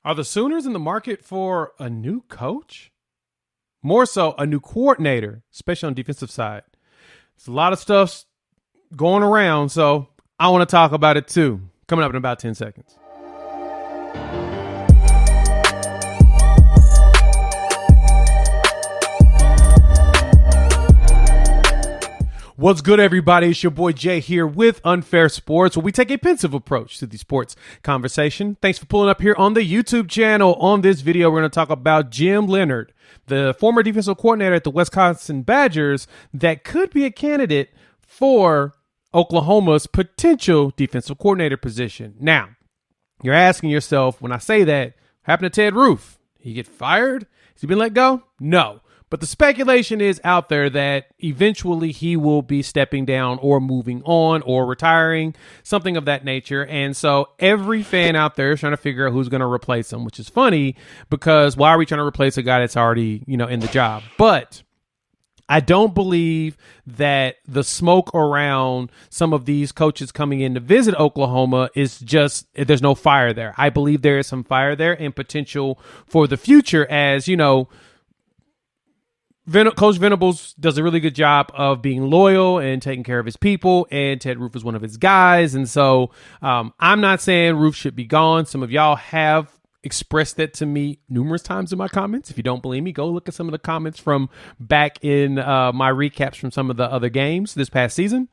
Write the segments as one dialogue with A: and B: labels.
A: Are the Sooners in the market for a new coach? More so, a new coordinator, especially on the defensive side. There's a lot of stuff going around, so I want to talk about it too. Coming up in about 10 seconds. What's good, everybody? It's your boy Jay here with Unfair Sports, where we take a pensive approach to the sports conversation. Thanks for pulling up here on the YouTube channel. On this video, we're going to talk about Jim Leonard, the former defensive coordinator at the Wisconsin Badgers that could be a candidate for Oklahoma's potential defensive coordinator position. Now, you're asking yourself, when I say that, what happened to Ted Roof? He get fired? Has he been let go? No. But the speculation is out there that eventually he will be stepping down or moving on or retiring, something of that nature. And so every fan out there is trying to figure out who's going to replace him, which is funny because why are we trying to replace a guy that's already, in the job? But I don't believe that the smoke around some of these coaches coming in to visit Oklahoma is just, there's no fire there. I believe there is some fire there and potential for the future as, Coach Venables does a really good job of being loyal and taking care of his people, and Ted Roof is one of his guys. And so I'm not saying Roof should be gone. Some of y'all have expressed that to me numerous times in my comments. If you don't believe me, go look at some of the comments from back in my recaps from some of the other games this past season.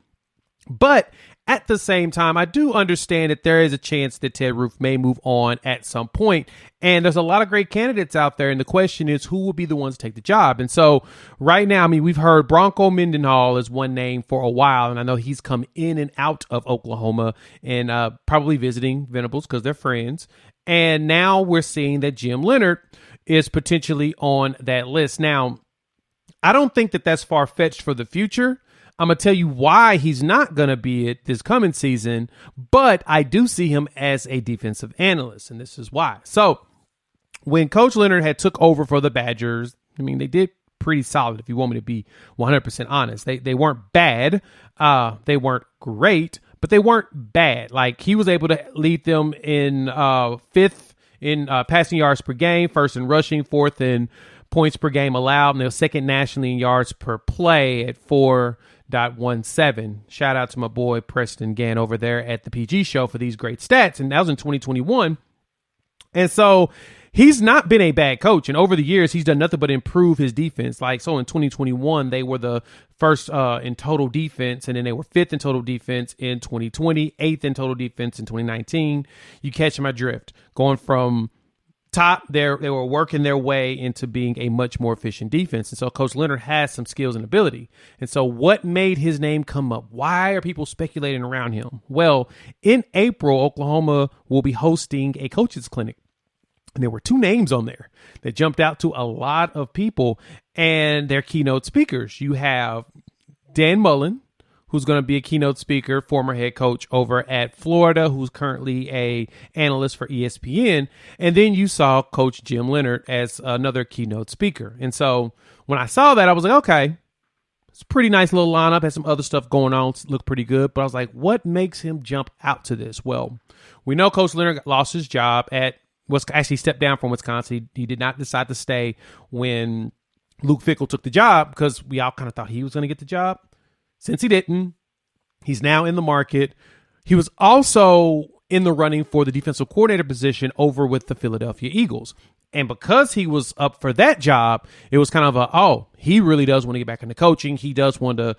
A: But at the same time, I do understand that there is a chance that Ted Roof may move on at some point. And there's a lot of great candidates out there. And the question is, who will be the ones to take the job? And so right now, we've heard Bronco Mendenhall is one name for a while. And I know he's come in and out of Oklahoma and probably visiting Venables because they're friends. And now we're seeing that Jim Leonard is potentially on that list. Now, I don't think that that's far-fetched for the future. I'm going to tell you why he's not going to be it this coming season, but I do see him as a defensive analyst, and this is why. So when Coach Leonard had took over for the Badgers, they did pretty solid, if you want me to be 100% honest. They weren't bad. They weren't great, but they weren't bad. Like, he was able to lead them in fifth in passing yards per game, first in rushing, fourth in points per game allowed, and they were second nationally in yards per play at 4.17. Shout out to my boy Preston Gann over there at the PG show for these great stats. And that was in 2021. And so he's not been a bad coach. And over the years, he's done nothing but improve his defense. So in 2021, they were the first in total defense. And then they were fifth in total defense in 2020, eighth in total defense in 2019. You catch my drift. Going from top, they were working their way into being a much more efficient defense. And so Coach Leonard has some skills and ability. And so what made his name come up? Why are people speculating around him? Well, in April, Oklahoma will be hosting a coaches clinic. And there were two names on there that jumped out to a lot of people and their keynote speakers. You have Dan Mullen, who's going to be a keynote speaker, former head coach over at Florida, who's currently a analyst for ESPN. And then you saw Coach Jim Leonard as another keynote speaker. And so when I saw that, I was like, okay, it's a pretty nice little lineup. Had some other stuff going on, looked pretty good. But I was like, what makes him jump out to this? Well, we know Coach Leonard lost his job actually stepped down from Wisconsin. He did not decide to stay when Luke Fickell took the job because we all kind of thought he was going to get the job. Since he didn't, he's now in the market. He was also in the running for the defensive coordinator position over with the Philadelphia Eagles. And because he was up for that job, it was kind of he really does want to get back into coaching. He does want to,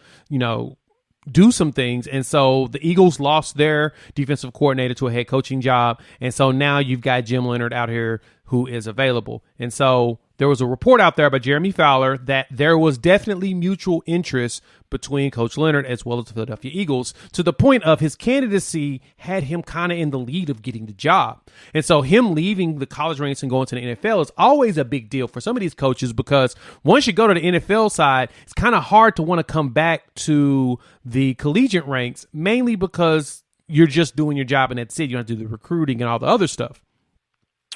A: do some things. And so the Eagles lost their defensive coordinator to a head coaching job. And so now you've got Jim Leonard out here who is available. And so there was a report out there by Jeremy Fowler that there was definitely mutual interest between Coach Leonard as well as the Philadelphia Eagles, to the point of his candidacy had him kind of in the lead of getting the job. And so him leaving the college ranks and going to the NFL is always a big deal for some of these coaches, because once you go to the NFL side, it's kind of hard to want to come back to the collegiate ranks, mainly because you're just doing your job and that's it. You don't have to do the recruiting and all the other stuff.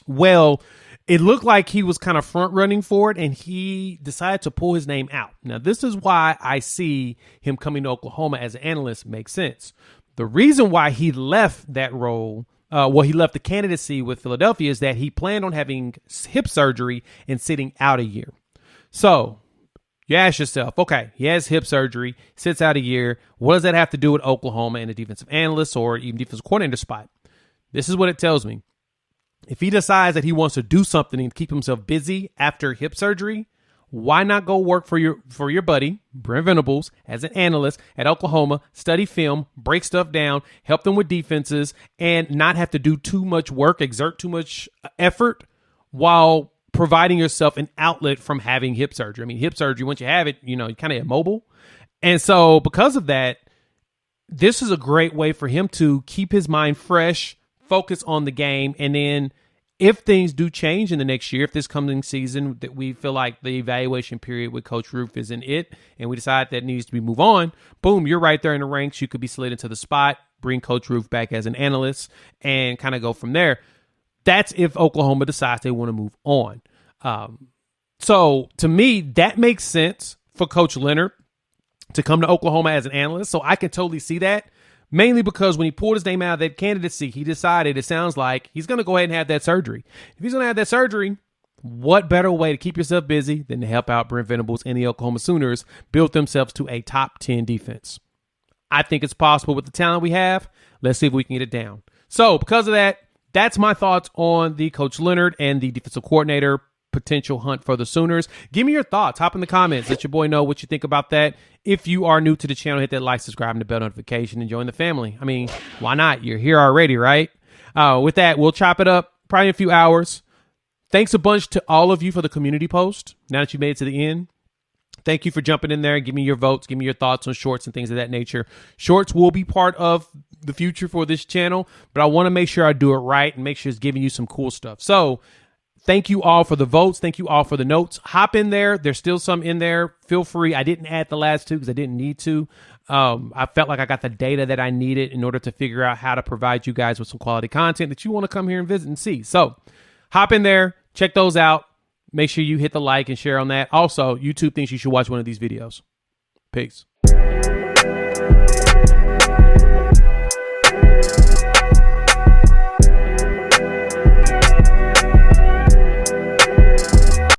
A: Well, it looked like he was kind of front running for it, and he decided to pull his name out. Now, this is why I see him coming to Oklahoma as an analyst makes sense. The reason why he left that role he left the candidacy with Philadelphia is that he planned on having hip surgery and sitting out a year. So you ask yourself, okay, he has hip surgery, sits out a year. What does that have to do with Oklahoma and the defensive analyst or even defensive coordinator spot? This is what it tells me. If he decides that he wants to do something and keep himself busy after hip surgery, why not go work for your buddy, Brent Venables, as an analyst at Oklahoma, study film, break stuff down, help them with defenses, and not have to do too much work, exert too much effort while providing yourself an outlet from having hip surgery. I mean, hip surgery, once you have it, you're kind of immobile. And so because of that, this is a great way for him to keep his mind fresh, focus on the game, and then if things do change in the next year, if this coming season that we feel like the evaluation period with Coach Roof isn't it, and we decide that needs to be move on, boom, you're right there in the ranks. You could be slid into the spot, bring Coach Roof back as an analyst, and kind of go from there. That's if Oklahoma decides they want to move on. So to me, that makes sense for Coach Leonard to come to Oklahoma as an analyst. So I can totally see that. Mainly because when he pulled his name out of that candidacy, he decided, it sounds like, he's going to go ahead and have that surgery. If he's going to have that surgery, what better way to keep yourself busy than to help out Brent Venables and the Oklahoma Sooners build themselves to a top 10 defense? I think it's possible with the talent we have. Let's see if we can get it down. So because of that, that's my thoughts on the Coach Leonard and the defensive coordinator potential hunt for the Sooners. Give me your thoughts. Hop in the comments. Let your boy know what you think about that. If you are new to the channel, hit that like, subscribe, and the bell notification and join the family. I mean, why not? You're here already, right? With that, we'll chop it up probably in a few hours. Thanks a bunch to all of you for the community post. Now that you made it to the end, thank you for jumping in there and give me your votes. Give me your thoughts on shorts and things of that nature. Shorts will be part of the future for this channel, but I want to make sure I do it right and make sure it's giving you some cool stuff. So thank you all for the votes. Thank you all for the notes. Hop in there. There's still some in there. Feel free. I didn't add the last two because I didn't need to. I felt like I got the data that I needed in order to figure out how to provide you guys with some quality content that you want to come here and visit and see. So hop in there. Check those out. Make sure you hit the like and share on that. Also, YouTube thinks you should watch one of these videos. Peace.